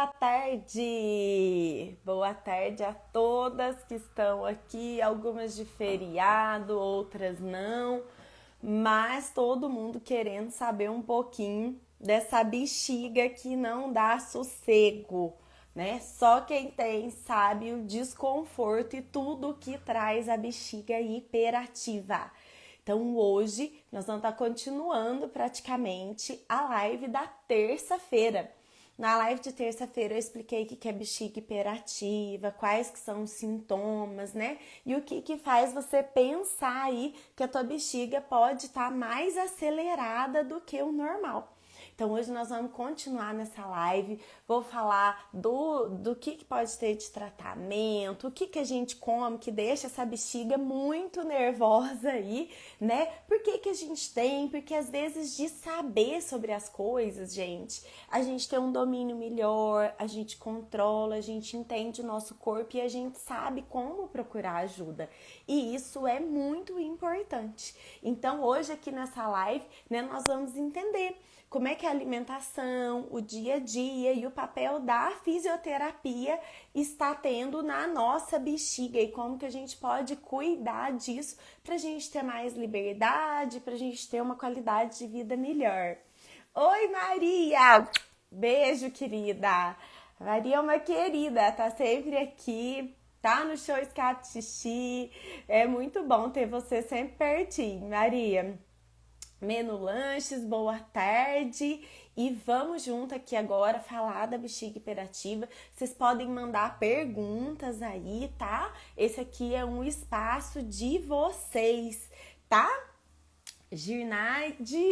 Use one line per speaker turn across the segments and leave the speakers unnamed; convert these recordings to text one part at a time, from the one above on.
Boa tarde! Boa tarde a todas que estão aqui, algumas de feriado, outras não, mas todo mundo querendo saber um pouquinho dessa bexiga que não dá sossego, né? Só quem tem sabe o desconforto e tudo que traz a bexiga hiperativa. Então hoje nós vamos estar continuando praticamente a live da terça-feira. Na live de terça-feira eu expliquei o que é bexiga hiperativa, quais que são os sintomas, né? E o que faz você pensar aí que a tua bexiga pode estar mais acelerada do que o normal. Então hoje nós vamos continuar nessa live, vou falar do que pode ter de tratamento, o que a gente come que deixa essa bexiga muito nervosa aí, né? Por que a gente tem? Porque às vezes de saber sobre as coisas, gente, a gente tem um domínio melhor, a gente controla, a gente entende o nosso corpo e a gente sabe como procurar ajuda. E isso é muito importante. Então hoje aqui nessa live, né, nós vamos entender como é que a alimentação, o dia a dia e o papel da fisioterapia está tendo na nossa bexiga e como que a gente pode cuidar disso para a gente ter mais liberdade, para a gente ter uma qualidade de vida melhor. Oi, Maria! Beijo, querida! Maria é uma querida, tá sempre aqui, tá no show Escape Xixi. É muito bom ter você sempre pertinho, Maria. Menu Lanches, boa tarde e vamos junto aqui agora falar da bexiga hiperativa. Vocês podem mandar perguntas aí, tá? Esse aqui é um espaço de vocês, tá? Girnaide,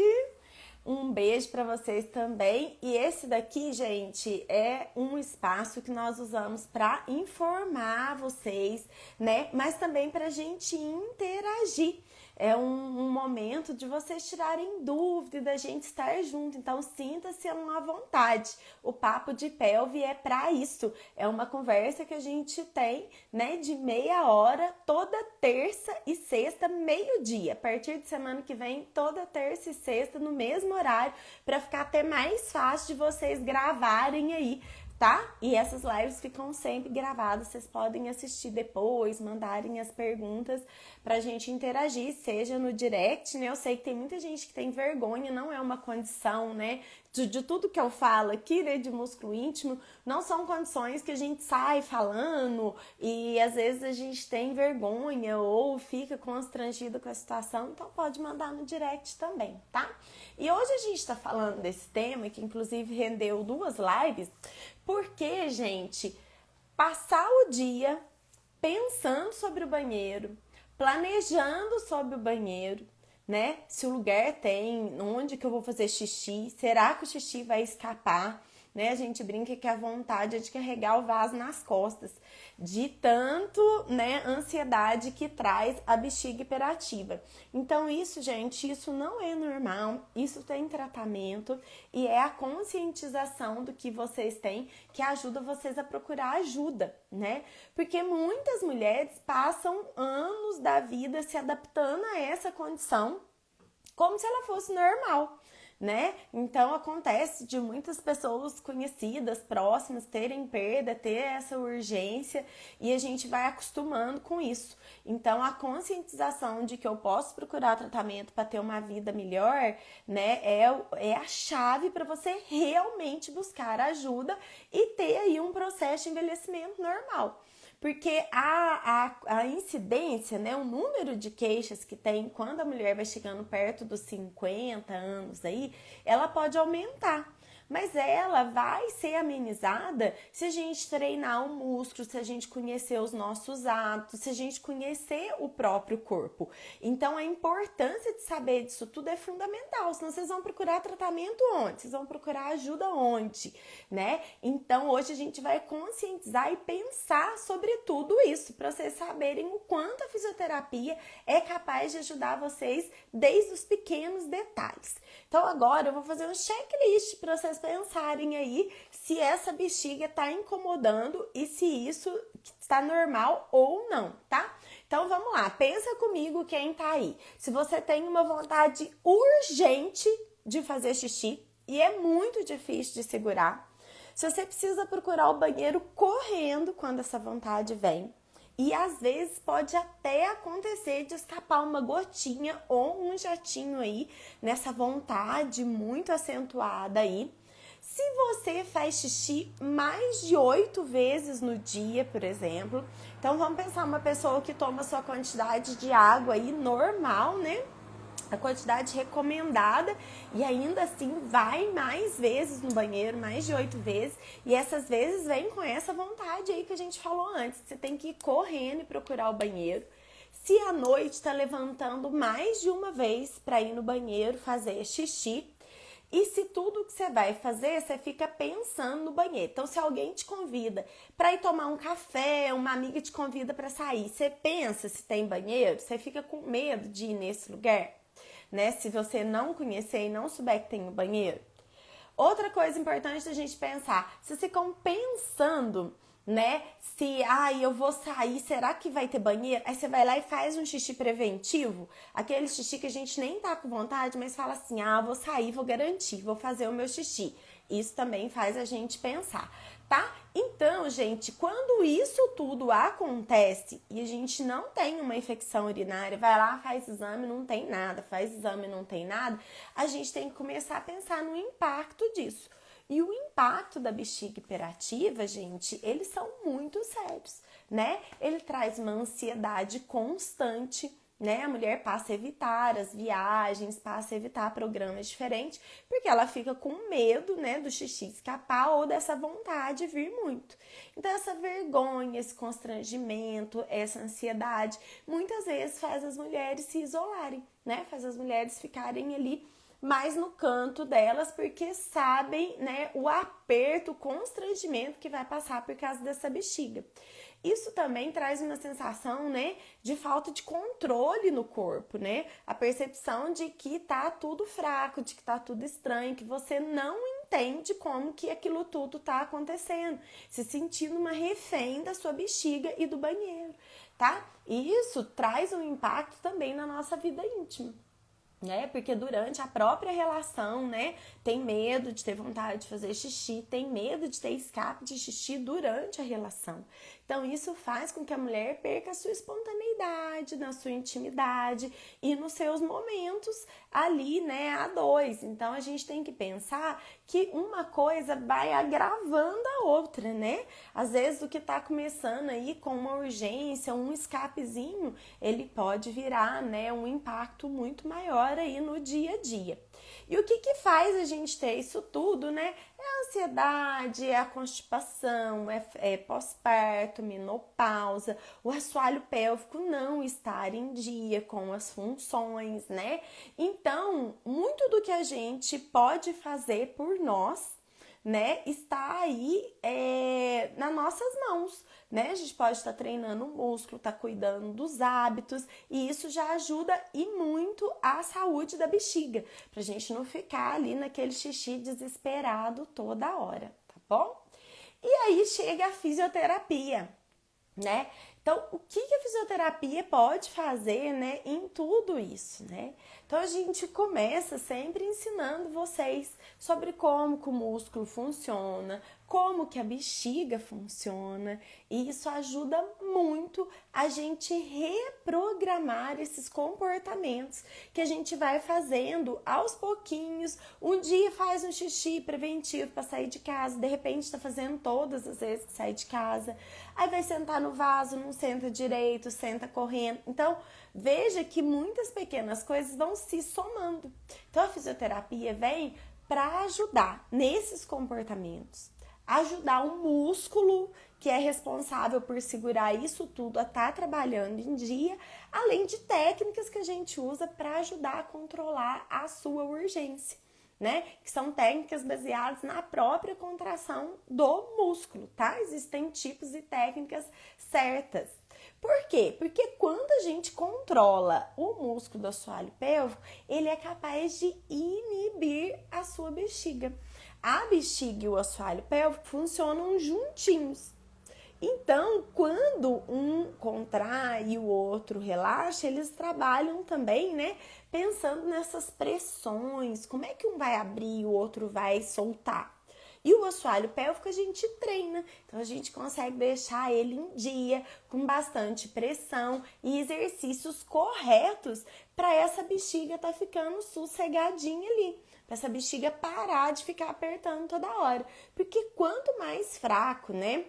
um beijo para vocês também. E esse daqui, gente, é um espaço que nós usamos para informar vocês, né? Mas também para a gente interagir. É um momento de vocês tirarem dúvida e da gente estar junto. Então, sinta-se à vontade. O Papo de Pelve é para isso. É uma conversa que a gente tem, né, de meia hora, toda terça e sexta, meio-dia. A partir de semana que vem, toda terça e sexta, no mesmo horário, para ficar até mais fácil de vocês gravarem aí, tá? E essas lives ficam sempre gravadas, vocês podem assistir depois, mandarem as perguntas pra gente interagir, seja no direct, né? Eu sei que tem muita gente que tem vergonha, não é uma condição, né? De tudo que eu falo aqui, né, de músculo íntimo, não são condições que a gente sai falando e às vezes a gente tem vergonha ou fica constrangido com a situação, então pode mandar no direct também, tá? E hoje a gente tá falando desse tema, que inclusive rendeu 2 lives, porque, gente, passar o dia pensando sobre o banheiro, planejando sobre o banheiro, né? Se o lugar tem, onde que eu vou fazer xixi, será que o xixi vai escapar? Né? A gente brinca que a vontade é de carregar o vaso nas costas, de tanto, né, ansiedade que traz a bexiga hiperativa. Então isso, gente, isso não é normal, isso tem tratamento e é a conscientização do que vocês têm que ajuda vocês a procurar ajuda, né? Porque muitas mulheres passam anos da vida se adaptando a essa condição como se ela fosse normal, né? Então acontece de muitas pessoas conhecidas, próximas, terem perda, ter essa urgência e a gente vai acostumando com isso. Então a conscientização de que eu posso procurar tratamento para ter uma vida melhor, né, é a chave para você realmente buscar ajuda e ter aí um processo de envelhecimento normal. Porque a incidência, né, o número de queixas que tem quando a mulher vai chegando perto dos 50 anos aí, ela pode aumentar. Mas ela vai ser amenizada se a gente treinar o músculo, se a gente conhecer os nossos hábitos, se a gente conhecer o próprio corpo. Então, a importância de saber disso tudo é fundamental. Senão, vocês vão procurar tratamento onde? Vocês vão procurar ajuda onde? Né? Então, hoje a gente vai conscientizar e pensar sobre tudo isso, para vocês saberem o quanto a fisioterapia é capaz de ajudar vocês desde os pequenos detalhes. Então, agora eu vou fazer um checklist para vocês pensarem aí se essa bexiga está incomodando e se isso está normal ou não, tá? Então vamos lá, pensa comigo quem tá aí. Se você tem uma vontade urgente de fazer xixi e é muito difícil de segurar, Se você precisa procurar o banheiro correndo quando essa vontade vem, e às vezes pode até acontecer de escapar uma gotinha ou um jatinho aí nessa vontade muito acentuada aí. Se você faz xixi mais de 8 vezes no dia, por exemplo, então vamos pensar uma pessoa que toma sua quantidade de água aí normal, né? A quantidade recomendada e ainda assim vai mais vezes no banheiro, mais de 8 vezes, e essas vezes vem com essa vontade aí que a gente falou antes, você tem que ir correndo e procurar o banheiro. Se à noite está levantando mais de uma vez para ir no banheiro fazer xixi, e se tudo que você vai fazer, você fica pensando no banheiro. Então, se alguém te convida para ir tomar um café, uma amiga te convida para sair, você pensa se tem banheiro, você fica com medo de ir nesse lugar, né? Se você não conhecer e não souber que tem um banheiro. Outra coisa importante da gente pensar, vocês ficam pensando, né? Se, eu vou sair, será que vai ter banheiro? Aí você vai lá e faz um xixi preventivo, aquele xixi que a gente nem tá com vontade, mas fala assim, vou sair, vou garantir, vou fazer o meu xixi. Isso também faz a gente pensar, tá? Então, gente, quando isso tudo acontece e a gente não tem uma infecção urinária, vai lá, faz exame, não tem nada, faz exame, não tem nada, a gente tem que começar a pensar no impacto disso. E o impacto da bexiga hiperativa, gente, eles são muito sérios, né? Ele traz uma ansiedade constante, né? A mulher passa a evitar as viagens, passa a evitar programas diferentes, porque ela fica com medo, né, do xixi escapar ou dessa vontade vir muito. Então, essa vergonha, esse constrangimento, essa ansiedade, muitas vezes faz as mulheres se isolarem, né? Faz as mulheres ficarem ali mais no canto delas, porque sabem, né, o aperto, o constrangimento que vai passar por causa dessa bexiga. Isso também traz uma sensação, né, de falta de controle no corpo, né? A percepção de que tá tudo fraco, de que tá tudo estranho, que você não entende como que aquilo tudo tá acontecendo, se sentindo uma refém da sua bexiga e do banheiro, tá? E isso traz um impacto também na nossa vida íntima, né? Porque durante a própria relação, né, tem medo de ter vontade de fazer xixi, tem medo de ter escape de xixi durante a relação. Então, isso faz com que a mulher perca a sua espontaneidade, na sua intimidade e nos seus momentos ali, né, a dois. Então, a gente tem que pensar que uma coisa vai agravando a outra, né? Às vezes, o que tá começando aí com uma urgência, um escapezinho, ele pode virar, né, um impacto muito maior aí no dia a dia. E o que faz a gente ter isso tudo, né? É a ansiedade, é a constipação, é pós-parto, menopausa, o assoalho pélvico não estar em dia com as funções, né? Então, muito do que a gente pode fazer por nós, né, está aí nas nossas mãos, né? A gente pode estar treinando o músculo, estar cuidando dos hábitos, e isso já ajuda e muito a saúde da bexiga, pra gente não ficar ali naquele xixi desesperado toda hora, tá bom? E aí chega a fisioterapia, né? Então, o que a fisioterapia pode fazer, né, em tudo isso, né? Então, a gente começa sempre ensinando vocês sobre como que o músculo funciona, como que a bexiga funciona, e isso ajuda muito a gente reprogramar esses comportamentos que a gente vai fazendo aos pouquinhos. Um dia faz um xixi preventivo para sair de casa, de repente está fazendo todas as vezes que sai de casa, aí vai sentar no vaso, não senta direito, senta correndo. Então, veja que muitas pequenas coisas vão se somando. Então, a fisioterapia vem para ajudar nesses comportamentos, ajudar o músculo que é responsável por segurar isso tudo a estar trabalhando em dia, além de técnicas que a gente usa para ajudar a controlar a sua urgência, né? Que são técnicas baseadas na própria contração do músculo, tá? Existem tipos e técnicas certas. Por quê? Porque quando a gente controla o músculo do assoalho pélvico, ele é capaz de inibir a sua bexiga. A bexiga e o assoalho pélvico funcionam juntinhos. Então, quando um contrai e o outro relaxa, eles trabalham também, né? Pensando nessas pressões, como é que um vai abrir e o outro vai soltar. E o assoalho pélvico a gente treina, então a gente consegue deixar ele em dia, com bastante pressão e exercícios corretos para essa bexiga tá ficando sossegadinha ali, para essa bexiga parar de ficar apertando toda hora. Porque quanto mais fraco, né,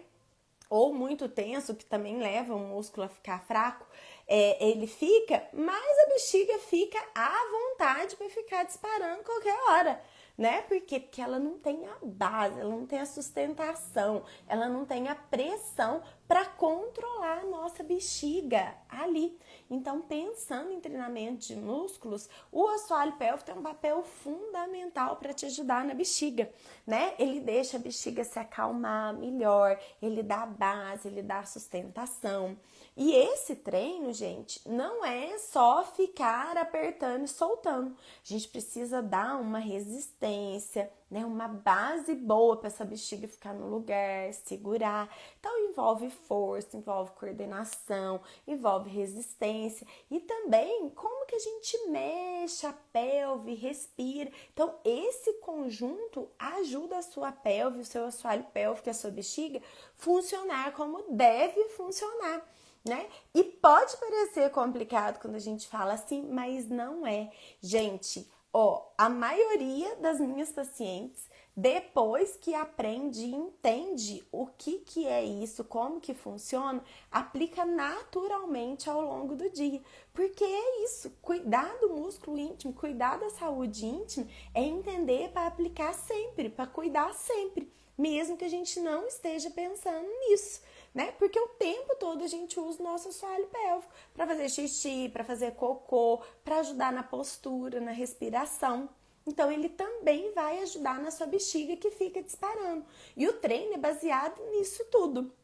ou muito tenso, que também leva o músculo a ficar fraco, ele fica, mais a bexiga fica à vontade para ficar disparando qualquer hora, né? Por quê? Porque ela não tem a base, ela não tem a sustentação, ela não tem a pressão para controlar a nossa bexiga ali. Então, pensando em treinamento de músculos, o assoalho pélvico tem um papel fundamental para te ajudar na bexiga, né? Ele deixa a bexiga se acalmar melhor, ele dá base, ele dá sustentação. E esse treino, gente, não é só ficar apertando e soltando. A gente precisa dar uma resistência, né? Uma base boa para essa bexiga ficar no lugar, segurar. Então envolve força, envolve coordenação, envolve resistência e também como que a gente mexe a pelve, respira. Então esse conjunto ajuda a sua pelve, o seu assoalho pélvico e a sua bexiga funcionar como deve funcionar, né? E pode parecer complicado quando a gente fala assim, mas não é. Gente, a maioria das minhas pacientes, depois que aprende e entende o que é isso, como que funciona, aplica naturalmente ao longo do dia. Porque é isso, cuidar do músculo íntimo, cuidar da saúde íntima, é entender para aplicar sempre, para cuidar sempre, mesmo que a gente não esteja pensando nisso, né? Porque o tempo todo a gente usa o nosso assoalho pélvico para fazer xixi, para fazer cocô, para ajudar na postura, na respiração. Então, ele também vai ajudar na sua bexiga que fica disparando. E o treino é baseado nisso tudo.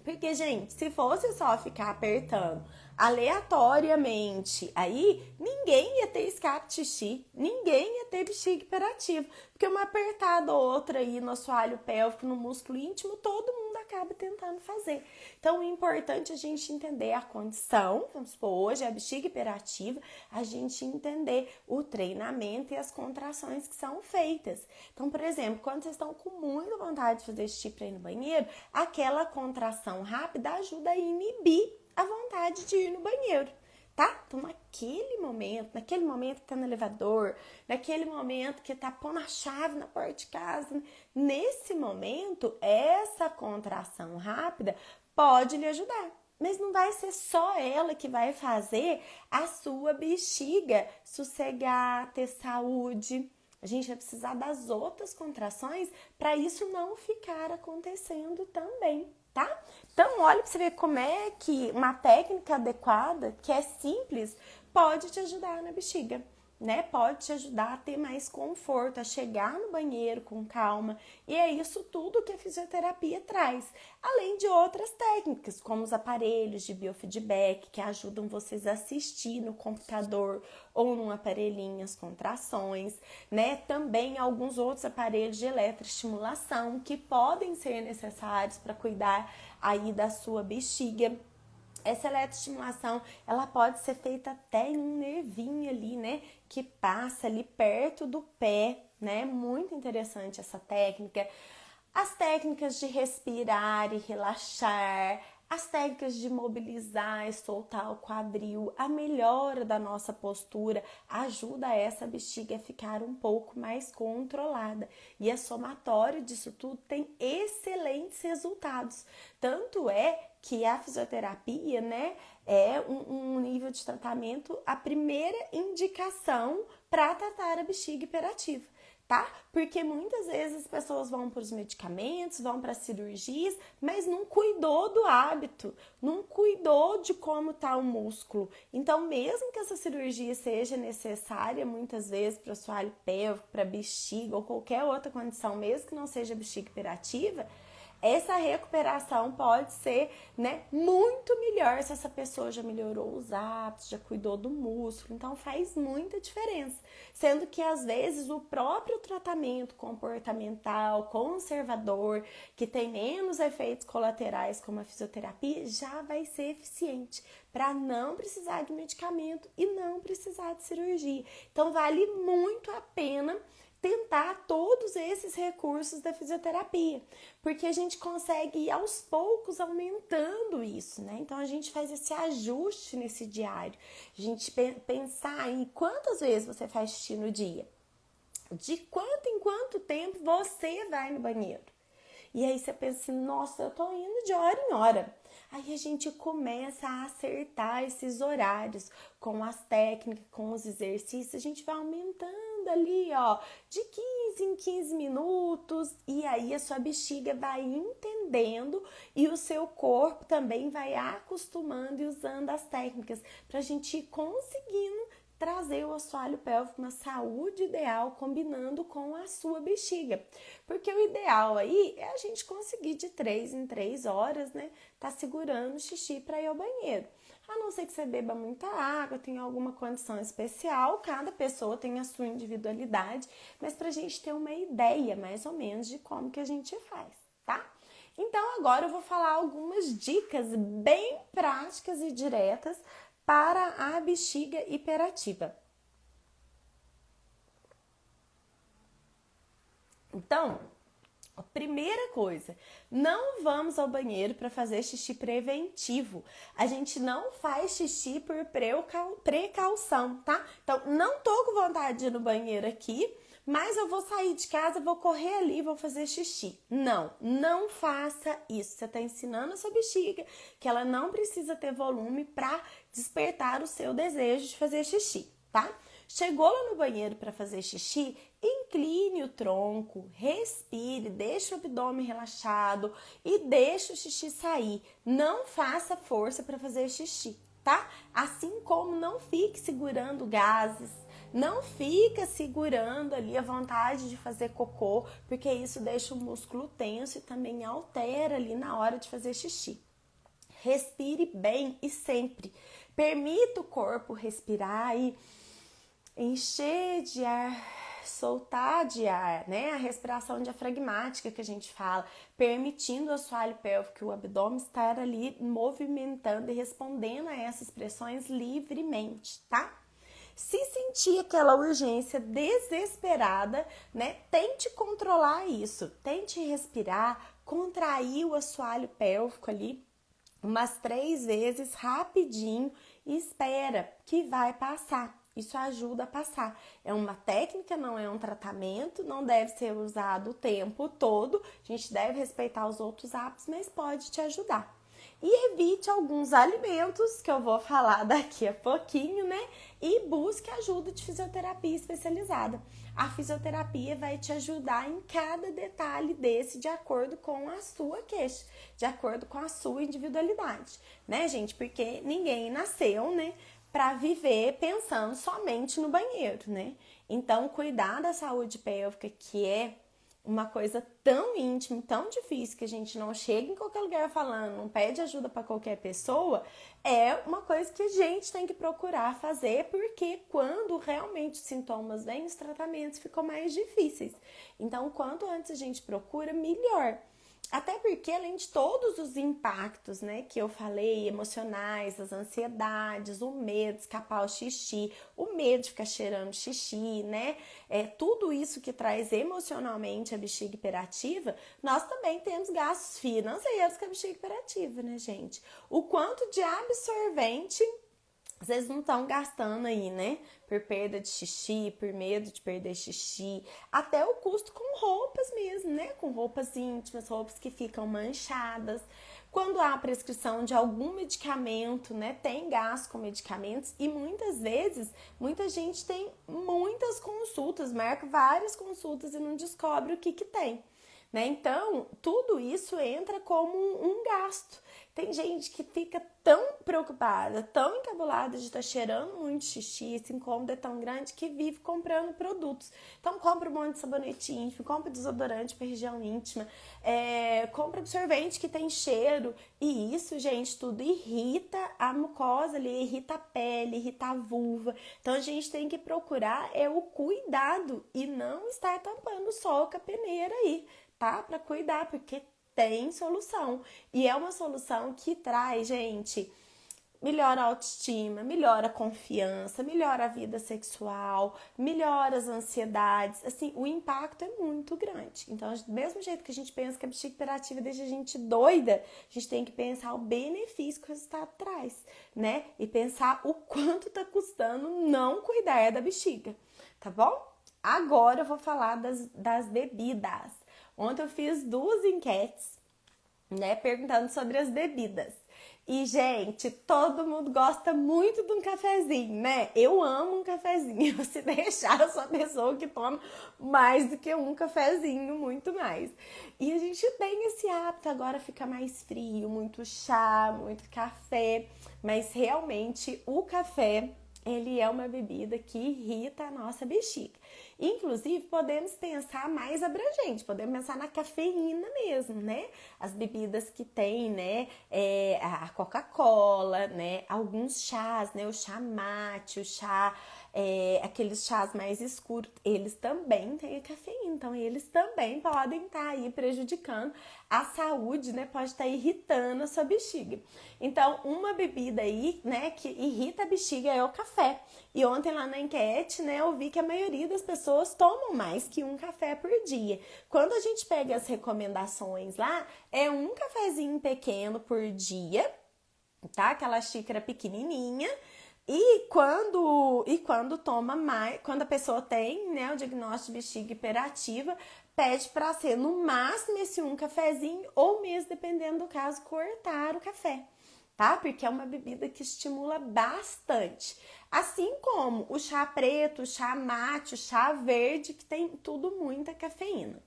Porque, gente, se fosse só ficar apertando aleatoriamente, aí ninguém ia ter escape de xixi, ninguém ia ter bexiga hiperativa. Porque uma apertada ou outra aí no assoalho pélvico, no músculo íntimo, todo mundo acaba tentando fazer. Então, o importante é a gente entender a condição, vamos supor, hoje é a bexiga hiperativa, a gente entender o treinamento e as contrações que são feitas. Então, por exemplo, quando vocês estão com muita vontade de fazer xixi para ir no banheiro, aquela contração rápida ajuda a inibir a vontade de ir no banheiro, tá? Então, naquele momento que tá no elevador, naquele momento que tá pondo a chave na porta de casa, nesse momento, essa contração rápida pode lhe ajudar. Mas não vai ser só ela que vai fazer a sua bexiga sossegar, ter saúde. A gente vai precisar das outras contrações para isso não ficar acontecendo também, tá? Então, olha para você ver como é que uma técnica adequada, que é simples, pode te ajudar na bexiga, né? Pode te ajudar a ter mais conforto, a chegar no banheiro com calma. E é isso tudo que a fisioterapia traz. Além de outras técnicas, como os aparelhos de biofeedback, que ajudam vocês a assistir no computador ou num aparelhinho as contrações, né? Também alguns outros aparelhos de eletroestimulação que podem ser necessários para cuidar aí da sua bexiga. Essa eletroestimulação, ela pode ser feita até em um nervinho ali, né? Que passa ali perto do pé, né? Muito interessante essa técnica. As técnicas de respirar e relaxar, as técnicas de mobilizar e soltar o quadril, a melhora da nossa postura ajuda essa bexiga a ficar um pouco mais controlada. E a somatória disso tudo tem excelentes resultados. Tanto é que a fisioterapia, né, é um nível de tratamento, a primeira indicação para tratar a bexiga hiperativa, tá? Porque muitas vezes as pessoas vão para os medicamentos, vão para cirurgias, mas não cuidou do hábito, não cuidou de como está o músculo. Então, mesmo que essa cirurgia seja necessária muitas vezes para o assoalho pélvico, para bexiga ou qualquer outra condição, mesmo que não seja bexiga hiperativa, essa recuperação pode ser, né, muito melhor se essa pessoa já melhorou os hábitos, já cuidou do músculo. Então faz muita diferença. Sendo que às vezes o próprio tratamento comportamental, conservador, que tem menos efeitos colaterais como a fisioterapia, já vai ser eficiente para não precisar de medicamento e não precisar de cirurgia. Então vale muito a pena tentar todos esses recursos da fisioterapia, porque a gente consegue ir aos poucos aumentando isso, né? Então a gente faz esse ajuste nesse diário, a gente pensar em quantas vezes você faz xixi no dia, de quanto em quanto tempo você vai no banheiro. E aí você pensa assim, nossa, eu tô indo de hora em hora. Aí a gente começa a acertar esses horários com as técnicas, com os exercícios, a gente vai aumentando ali, ó, de 15 em 15 minutos, e aí a sua bexiga vai entendendo e o seu corpo também vai acostumando e usando as técnicas pra gente ir conseguindo trazer o assoalho pélvico na saúde ideal, combinando com a sua bexiga. Porque o ideal aí é a gente conseguir de 3 em 3 horas, né? Tá segurando o xixi para ir ao banheiro. A não ser que você beba muita água, tenha alguma condição especial, cada pessoa tem a sua individualidade, mas pra gente ter uma ideia mais ou menos de como que a gente faz, tá? Então agora eu vou falar algumas dicas bem práticas e diretas para a bexiga hiperativa. Então, a primeira coisa, não vamos ao banheiro para fazer xixi preventivo. A gente não faz xixi por precaução, tá? Então, não tô com vontade de ir no banheiro aqui, mas eu vou sair de casa, vou correr ali e vou fazer xixi. Não, não faça isso. Você está ensinando a sua bexiga que ela não precisa ter volume para despertar o seu desejo de fazer xixi, tá? Chegou lá no banheiro para fazer xixi, incline o tronco, respire, deixe o abdômen relaxado e deixe o xixi sair. Não faça força para fazer xixi, tá? Assim como não fique segurando gases, não fica segurando ali a vontade de fazer cocô, porque isso deixa o músculo tenso e também altera ali na hora de fazer xixi. Respire bem e sempre. Permita o corpo respirar e encher de ar, soltar de ar, né? A respiração diafragmática que a gente fala, permitindo o assoalho pélvico, o abdômen estar ali movimentando e respondendo a essas pressões livremente, tá? Se sentir aquela urgência desesperada, né? Tente controlar isso, tente respirar, contrair o assoalho pélvico ali umas 3 vezes rapidinho e espera que vai passar. Isso ajuda a passar. É uma técnica, não é um tratamento, não deve ser usado o tempo todo. A gente deve respeitar os outros hábitos, mas pode te ajudar. E evite alguns alimentos que eu vou falar daqui a pouquinho, né? E busque ajuda de fisioterapia especializada. A fisioterapia vai te ajudar em cada detalhe desse de acordo com a sua queixa, de acordo com a sua individualidade, né, gente? Porque ninguém nasceu, né, para viver pensando somente no banheiro, né? Então, cuidar da saúde pélvica, que é uma coisa tão íntima, tão difícil, que a gente não chega em qualquer lugar falando, não pede ajuda para qualquer pessoa, é uma coisa que a gente tem que procurar fazer, porque quando realmente os sintomas vêm, os tratamentos ficam mais difíceis. Então, quanto antes a gente procura, melhor. Até porque, além de todos os impactos, né, que eu falei, emocionais, as ansiedades, o medo de escapar o xixi, o medo de ficar cheirando xixi, né, tudo isso que traz emocionalmente a bexiga hiperativa, nós também temos gastos financeiros com a bexiga hiperativa, né, gente? O quanto de absorvente vocês não estão gastando aí, né? Por perda de xixi, por medo de perder xixi, até o custo com roupas mesmo, né? Com roupas íntimas, roupas que ficam manchadas. Quando há prescrição de algum medicamento, né? Tem gasto com medicamentos e muitas vezes, muita gente tem muitas consultas, marca várias consultas e não descobre o que tem, né? Então, tudo isso entra como um gasto. Tem gente que fica tão preocupada, tão encabulada de estar cheirando muito xixi, esse incômodo é tão grande que vive comprando produtos. Então, compra um monte de sabonete íntimo, compra desodorante para região íntima, compra absorvente que tem cheiro. E isso, gente, tudo irrita a mucosa ali, irrita a pele, irrita a vulva. Então, a gente tem que procurar o cuidado e não estar tampando só com a peneira aí, tá? Para cuidar, porque tem solução. E é uma solução que traz, gente, melhora a autoestima, melhora a confiança, melhora a vida sexual, melhora as ansiedades. Assim, o impacto é muito grande. Então, do mesmo jeito que a gente pensa que a bexiga hiperativa deixa a gente doida, a gente tem que pensar o benefício que o resultado traz, né? E pensar o quanto tá custando não cuidar da bexiga, tá bom? Agora eu vou falar das bebidas. Ontem eu fiz 2 enquetes, né, perguntando sobre as bebidas. E, gente, todo mundo gosta muito de um cafezinho, né? Eu amo um cafezinho. Se deixar, eu sou a pessoa que toma mais do que um cafezinho, muito mais. E a gente tem esse hábito, agora fica mais frio, muito chá, muito café. Mas, realmente, o café, ele é uma bebida que irrita a nossa bexiga. Inclusive, podemos pensar mais abrangente, podemos pensar na cafeína mesmo, né? As bebidas que tem, né? A Coca-Cola, né? Alguns chás, né? O chá mate, o chá, aqueles chás mais escuros, eles também têm a cafeína, então eles também podem estar aí prejudicando a saúde, né? Pode estar irritando a sua bexiga. Então, uma bebida aí, né, que irrita a bexiga é o café. E ontem lá na enquete, né, eu vi que a maioria das pessoas tomam mais que um café por dia. Quando a gente pega as recomendações lá, é um cafezinho pequeno por dia, tá? Aquela xícara pequenininha. E quando toma mais, quando a pessoa tem, né, o diagnóstico de bexiga hiperativa, pede para ser no máximo esse um cafezinho ou mesmo, dependendo do caso, cortar o café, tá? Porque é uma bebida que estimula bastante. Assim como o chá preto, o chá mate, o chá verde, que tem tudo muita cafeína.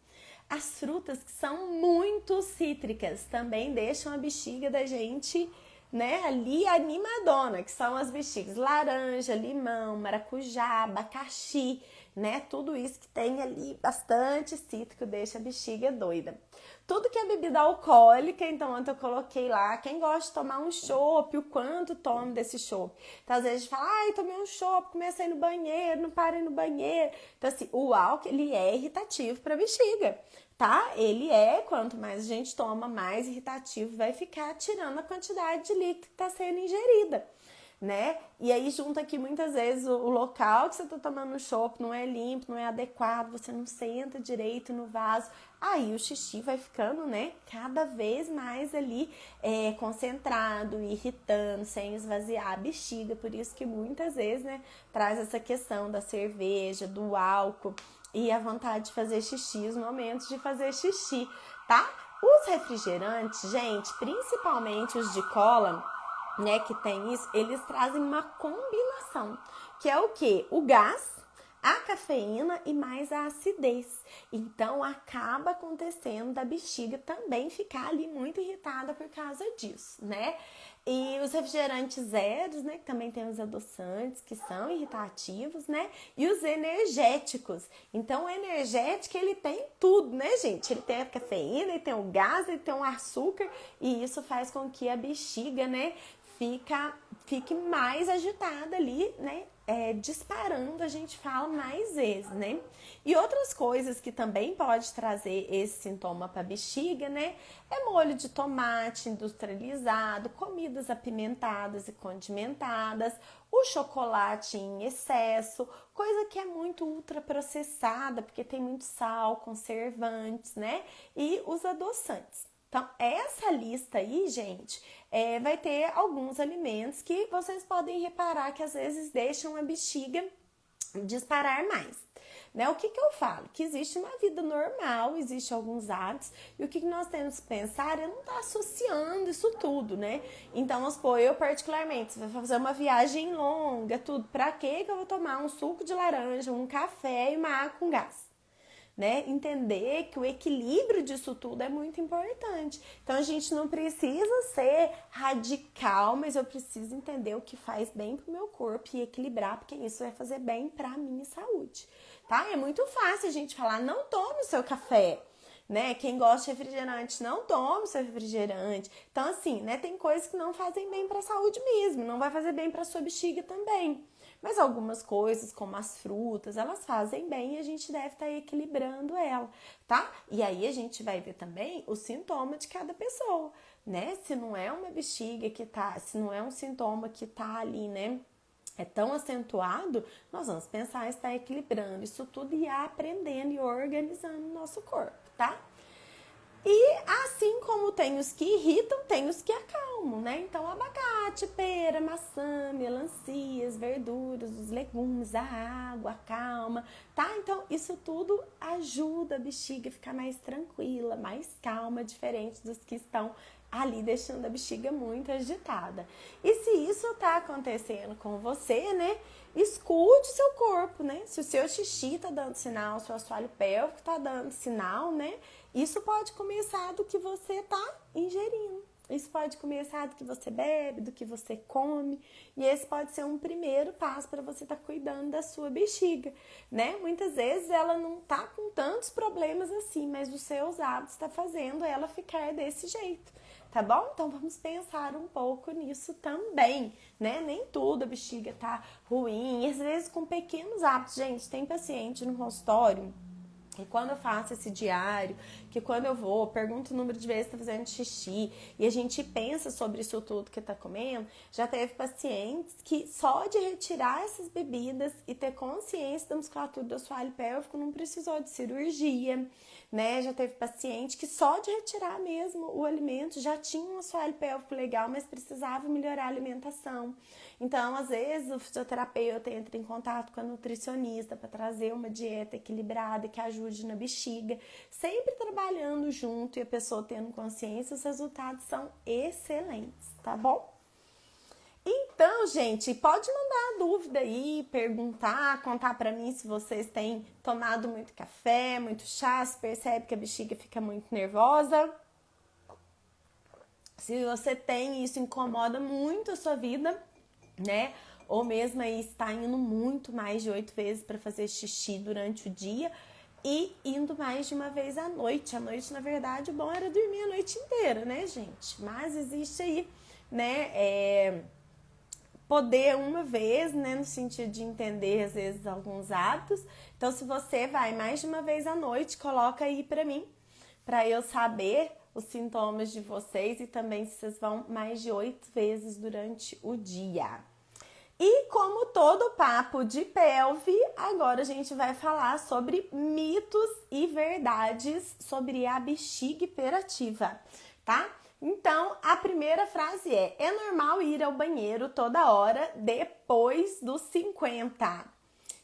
As frutas que são muito cítricas também deixam a bexiga da gente, né, ali animadona, que são as bexigas laranja, limão, maracujá, abacaxi, né, tudo isso que tem ali bastante cítrico deixa a bexiga doida. Tudo que é bebida alcoólica, então ontem eu coloquei lá, quem gosta de tomar um chopp, o quanto toma desse chopp. Então às vezes a gente fala, ai, tomei um chopp, comecei a ir no banheiro, não parei no banheiro. Então assim, o álcool, ele é irritativo para a bexiga, tá? Ele é, quanto mais a gente toma, mais irritativo vai ficar, tirando a quantidade de líquido que está sendo ingerida, né? E aí junta aqui muitas vezes o local que você tá tomando o chopp não é limpo, não é adequado, você não senta direito no vaso, aí o xixi vai ficando, né, cada vez mais ali concentrado, irritando, sem esvaziar a bexiga, por isso que muitas vezes, né, traz essa questão da cerveja, do álcool e a vontade de fazer xixi, os momentos de fazer xixi, tá? Os refrigerantes, gente, principalmente os de cola, né, que tem isso, eles trazem uma combinação, que é o quê? O gás, a cafeína e mais a acidez. Então, acaba acontecendo da bexiga também ficar ali muito irritada por causa disso, né? E os refrigerantes zeros, né, que também tem os adoçantes, que são irritativos, né? E os energéticos. Então, o energético, ele tem tudo, né, gente? Ele tem a cafeína, ele tem o gás, ele tem o açúcar, e isso faz com que a bexiga, né, fique mais agitada ali, né? Disparando, a gente fala mais vezes, né? E outras coisas que também pode trazer esse sintoma para bexiga, né? É molho de tomate industrializado, comidas apimentadas e condimentadas, o chocolate em excesso, coisa que é muito ultraprocessada, porque tem muito sal, conservantes, né? E os adoçantes. Então, essa lista aí, gente, vai ter alguns alimentos que vocês podem reparar que às vezes deixam a bexiga disparar mais. Né? O que eu falo? Que existe uma vida normal, existe alguns hábitos, e o que nós temos que pensar é não estar associando isso tudo, né? Então, vamos supor, eu particularmente, se vai fazer uma viagem longa, tudo, pra que eu vou tomar um suco de laranja, um café e uma água com gás? Né? Entender que o equilíbrio disso tudo é muito importante. Então a gente não precisa ser radical, mas eu preciso entender o que faz bem pro meu corpo e equilibrar, porque isso vai fazer bem pra minha saúde, tá? É muito fácil a gente falar, não tome o seu café, né? Quem gosta de refrigerante, não tome o seu refrigerante. Então assim, né, tem coisas que não fazem bem pra saúde mesmo, não vai fazer bem pra sua bexiga também. Mas algumas coisas, como as frutas, elas fazem bem e a gente deve estar equilibrando ela, tá? E aí a gente vai ver também o sintoma de cada pessoa, né? Se não é uma bexiga que tá, se não é um sintoma que tá ali, né? É tão acentuado, nós vamos pensar em estar equilibrando isso tudo e aprendendo e organizando o nosso corpo, tá? E assim como tem os que irritam, tem os que acalmam, né? Então, abacate, pera, maçã, melancias, verduras, os legumes, a água, acalma, tá? Então, isso tudo ajuda a bexiga a ficar mais tranquila, mais calma, diferente dos que estão ali deixando a bexiga muito agitada. E se isso tá acontecendo com você, né? Escute o seu corpo, né? Se o seu xixi tá dando sinal, se o assoalho pélvico tá dando sinal, né? Isso pode começar do que você tá ingerindo. Isso pode começar do que você bebe, do que você come. E esse pode ser um primeiro passo para você estar cuidando da sua bexiga, né? Muitas vezes ela não tá com tantos problemas assim, mas os seus hábitos tá fazendo ela ficar desse jeito. Tá bom? Então vamos pensar um pouco nisso também, né? Nem tudo a bexiga tá ruim. E às vezes com pequenos hábitos, gente, tem paciente no consultório que quando eu faço esse diário, que quando eu vou, pergunto o número de vezes que tá fazendo xixi e a gente pensa sobre isso tudo que tá comendo, já teve pacientes que só de retirar essas bebidas e ter consciência da musculatura do assoalho pélvico não precisou de cirurgia, né? Já teve paciente que só de retirar mesmo o alimento já tinha um assoalho pélvico legal, mas precisava melhorar a alimentação. Então, às vezes, o fisioterapeuta entra em contato com a nutricionista para trazer uma dieta equilibrada que ajude na bexiga, sempre trabalhando junto e a pessoa tendo consciência, os resultados são excelentes, tá bom? Então, gente, pode mandar dúvida aí, perguntar, contar pra mim se vocês têm tomado muito café, muito chá, se percebe que a bexiga fica muito nervosa. Se você tem, isso incomoda muito a sua vida, né? Ou mesmo aí está indo muito mais de 8 vezes para fazer xixi durante o dia e indo mais de uma vez à noite. À noite, na verdade, o bom era dormir a noite inteira, né, gente? Mas existe aí, né, poder uma vez, né, no sentido de entender, às vezes, alguns hábitos. Então, se você vai mais de uma vez à noite, coloca aí pra mim, pra eu saber os sintomas de vocês e também se vocês vão mais de 8 vezes durante o dia. E como todo papo de pelve, agora a gente vai falar sobre mitos e verdades sobre a bexiga hiperativa, tá? Então, a primeira frase é normal ir ao banheiro toda hora depois dos 50.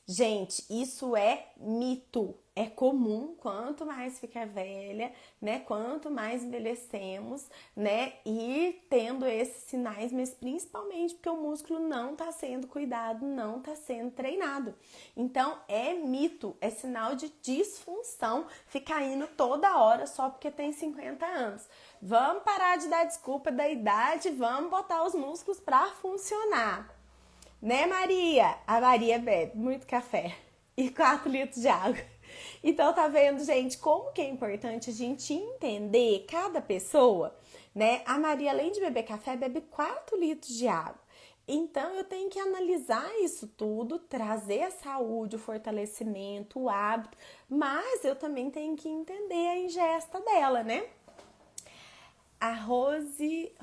Gente, isso é mito. É comum, quanto mais fica velha, né? Quanto mais envelhecemos, né? Ir tendo esses sinais, mas principalmente porque o músculo não tá sendo cuidado, não tá sendo treinado. Então, é mito, é sinal de disfunção ficar indo toda hora só porque tem 50 anos. Vamos parar de dar desculpa da idade, vamos botar os músculos para funcionar. Né, Maria? A Maria bebe muito café e 4 litros de água. Então, tá vendo, gente, como que é importante a gente entender cada pessoa, né? A Maria, além de beber café, bebe 4 litros de água. Então, eu tenho que analisar isso tudo, trazer a saúde, o fortalecimento, o hábito, mas eu também tenho que entender a ingesta dela, né? A Rosimeire,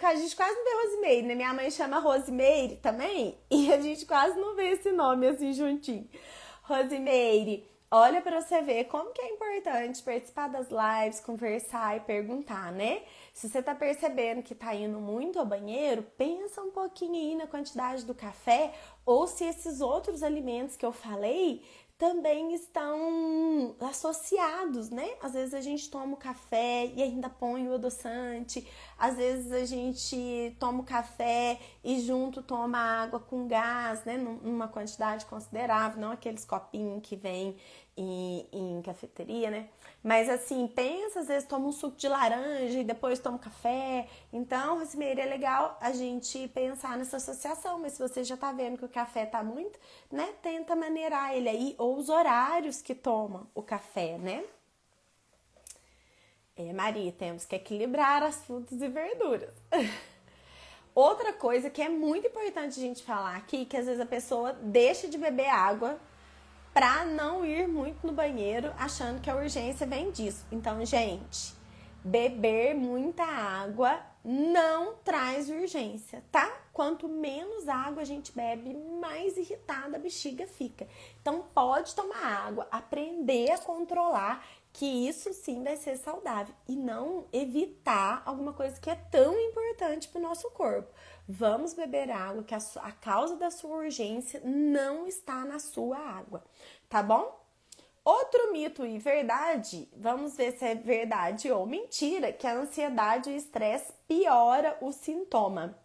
a gente quase não vê Rosimeire, né? Minha mãe chama Rosimeire também, e a gente quase não vê esse nome assim juntinho. Rosimeire, olha pra você ver como que é importante participar das lives, conversar e perguntar, né? Se você tá percebendo que tá indo muito ao banheiro, pensa um pouquinho aí na quantidade do café, ou se esses outros alimentos que eu falei também estão associados, né? Às vezes a gente toma o café e ainda põe o adoçante, às vezes a gente toma o café e junto toma água com gás, né? Numa quantidade considerável, não aqueles copinhos que vem em cafeteria, né? Mas assim, pensa, às vezes toma um suco de laranja e depois toma um café. Então, Rosimeire, é legal a gente pensar nessa associação, mas se você já tá vendo que o café tá muito, né? Tenta maneirar ele aí, ou os horários que toma o café, né? Maria, temos que equilibrar as frutas e verduras. Outra coisa que é muito importante a gente falar aqui, que às vezes a pessoa deixa de beber água pra não ir muito no banheiro, achando que a urgência vem disso. Então, gente, beber muita água não traz urgência, tá? Quanto menos água a gente bebe, mais irritada a bexiga fica. Então, pode tomar água, aprender a controlar, que isso sim vai ser saudável. E não evitar alguma coisa que é tão importante para o nosso corpo. Vamos beber água, que a causa da sua urgência não está na sua água, tá bom? Outro mito e verdade, vamos ver se é verdade ou mentira, que a ansiedade e o estresse piora o sintoma.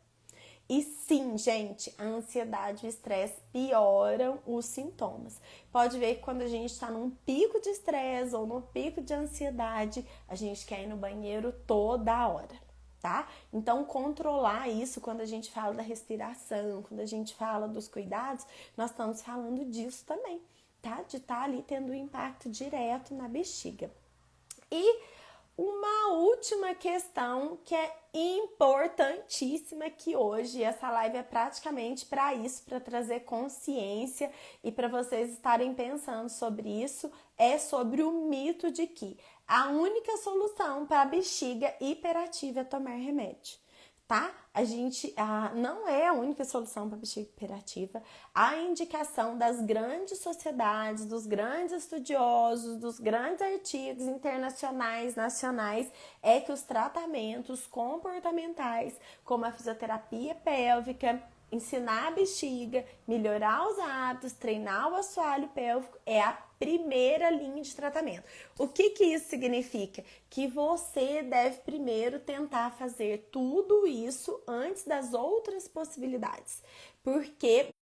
E sim, gente, a ansiedade e o estresse pioram os sintomas. Pode ver que quando a gente está num pico de estresse ou num pico de ansiedade, a gente quer ir no banheiro toda hora, tá? Então, controlar isso quando a gente fala da respiração, quando a gente fala dos cuidados, nós estamos falando disso também, tá? De estar ali tendo um impacto direto na bexiga. E uma última questão que é importantíssima, que hoje essa live é praticamente para isso, para trazer consciência e para vocês estarem pensando sobre isso, é sobre o mito de que a única solução para a bexiga hiperativa é tomar remédio. Tá? Não é a única solução para a bexiga hiperativa. A indicação das grandes sociedades, dos grandes estudiosos, dos grandes artigos internacionais, nacionais, é que os tratamentos comportamentais, como a fisioterapia pélvica, ensinar a bexiga, melhorar os hábitos, treinar o assoalho pélvico, é a primeira linha de tratamento. O que isso significa? Que você deve primeiro tentar fazer tudo isso antes das outras possibilidades. Porque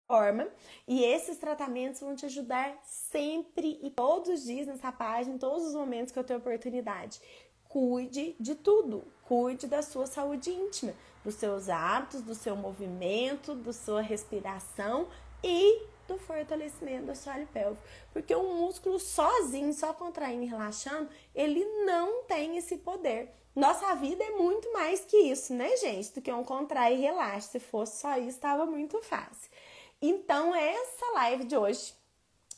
e esses tratamentos vão te ajudar sempre e todos os dias nessa página, em todos os momentos que eu tenho oportunidade. Cuide de tudo, cuide da sua saúde íntima, dos seus hábitos, do seu movimento, da sua respiração e do fortalecimento do assoalho pélvico. Porque o músculo sozinho, só contraindo e relaxando, ele não tem esse poder. Nossa vida é muito mais que isso, né, gente? Do que um contrair e relaxa. Se fosse só isso, estava muito fácil. Então, essa live de hoje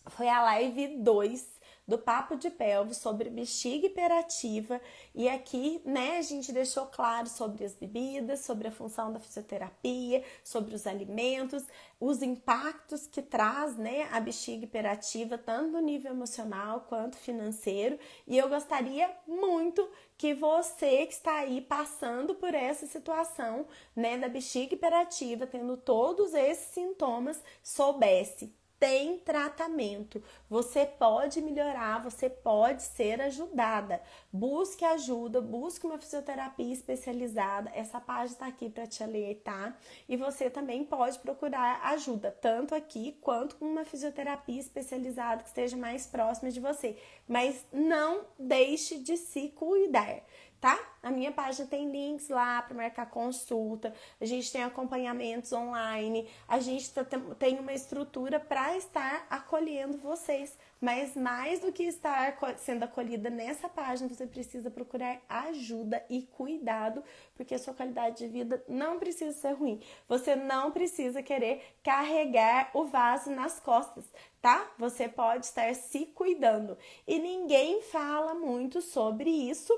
foi a live 2 do Papo de Pelve sobre bexiga hiperativa, e aqui, né, a gente deixou claro sobre as bebidas, sobre a função da fisioterapia, sobre os alimentos, os impactos que traz, né, a bexiga hiperativa, tanto no nível emocional quanto financeiro, e eu gostaria muito que você que está aí passando por essa situação, né, da bexiga hiperativa, tendo todos esses sintomas, soubesse. Tem tratamento, você pode melhorar, você pode ser ajudada. Busque ajuda, busque uma fisioterapia especializada. Essa página está aqui para te alertar. E você também pode procurar ajuda, tanto aqui quanto com uma fisioterapia especializada que esteja mais próxima de você. Mas não deixe de se cuidar, tá? A minha página tem links lá para marcar consulta, a gente tem acompanhamentos online, a gente tem uma estrutura para estar acolhendo vocês, mas mais do que estar sendo acolhida nessa página, você precisa procurar ajuda e cuidado, porque a sua qualidade de vida não precisa ser ruim, você não precisa querer carregar o vaso nas costas, tá? Você pode estar se cuidando, e ninguém fala muito sobre isso,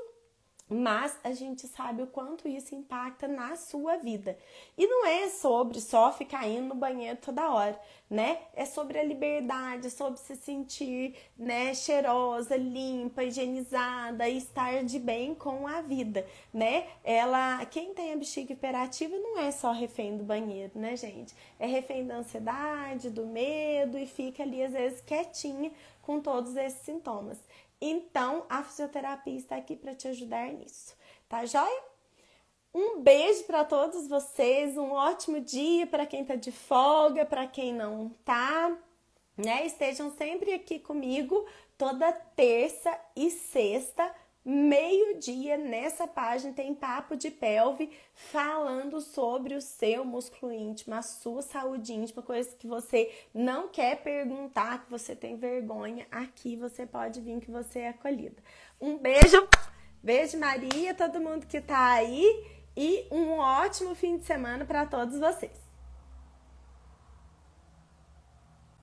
mas a gente sabe o quanto isso impacta na sua vida. E não é sobre só ficar indo no banheiro toda hora, né? É sobre a liberdade, é sobre se sentir, né, cheirosa, limpa, higienizada e estar de bem com a vida, né? Quem tem a bexiga hiperativa não é só refém do banheiro, né, gente? É refém da ansiedade, do medo e fica ali às vezes quietinha com todos esses sintomas. Então, a fisioterapia está aqui para te ajudar nisso, tá joia? Um beijo para todos vocês, um ótimo dia para quem tá de folga, para quem não tá, né? Estejam sempre aqui comigo toda terça e sexta, meio-dia, nessa página tem Papo de Pelve, falando sobre o seu músculo íntimo, a sua saúde íntima, coisas que você não quer perguntar, que você tem vergonha, aqui você pode vir que você é acolhida. Um beijo, beijo Maria, todo mundo que tá aí, e um ótimo fim de semana para todos vocês.